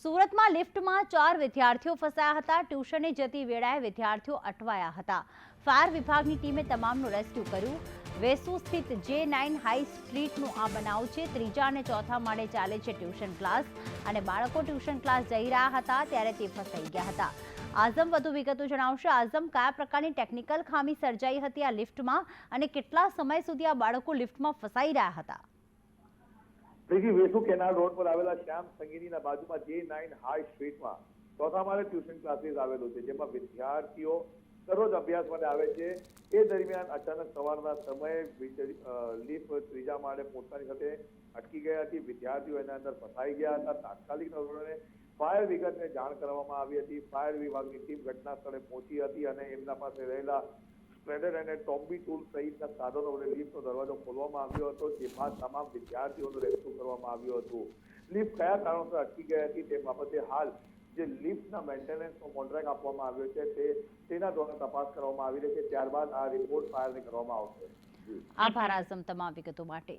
સુરતમાં લિફ્ટમાં 4 વિદ્યાર્થીઓ ફસાયા હતા। ટ્યુશને જતી વેળાએ વિદ્યાર્થીઓ અટવાયા હતા। ફાયર વિભાગની ટીમે તમામનું રેસ્ક્યુ કર્યું। વેસુ સ્થિત J9 હાઈ સ્ટ્રીટનું આ બનાવ છે। ત્રીજા અને ચોથા માળે ચાલે છે ટ્યુશન ક્લાસ અને બાળકો ટ્યુશન ક્લાસ જઈ રહ્યા હતા ત્યારે તે ફસાઈ ગયા હતા। આઝમ વધુ વિગતો જણાવશે। આઝમ, કયા પ્રકારની ટેકનિકલ ખામી સર્જાઈ હતી આ લિફ્ટમાં અને કેટલા સમય સુધી આ બાળકો લિફ્ટમાં ફસાઈ રહ્યા હતા? વેસુ કેનાલ રોડ પર આવેલા શ્યામ સંગીનીના બાજુમાં J9 હાઈ સ્ટ્રીટમાં ચોથા માળે ટ્યુશન ક્લાસીસ આવેલું છે, જેમાં વિદ્યાર્થીઓ દરરોજ અભ્યાસ માટે આવે છે। એ દરમિયાન અચાનક સવારના સમયે લિફ્ટ ત્રીજા માળે પહોંચતાની સાથે અટકી ગઈ હતી। વિદ્યાર્થીઓ એના અંદર ફસાઈ ગયા હતા। તાત્કાલિક ધોરણે ફાયર વિભાગને જાણ કરવામાં આવી હતી। ફાયર વિભાગની ટીમ ઘટના સ્થળે પહોંચી હતી અને એમના પાસે રહેલા સ્પ્રેડર અને ટોમ્બી ટૂલ સહિતના સાધનો વડે લિફ્ટનો દરવાજો ખોલવામાં આવ્યો હતો, જે બાદ તમામ વિદ્યાર્થીઓનું રેસ્ક્યુ કરવામાં આવ્યું હતું। લિફ્ટ કયા કારણોસર અટકી ગઈ હતી તે બાબતે હાલ જે લિફ્ટના મેન્ટેનન્સનો કોન્ટ્રાક્ટ આપવામાં આવ્યો છે તેના દ્વારા તપાસ કરવામાં આવી રહી છે। ત્યારબાદ આ રિપોર્ટ ફાયરને કરવામાં આવશે। આભાર આઝમ તમામ વિગતો માટે।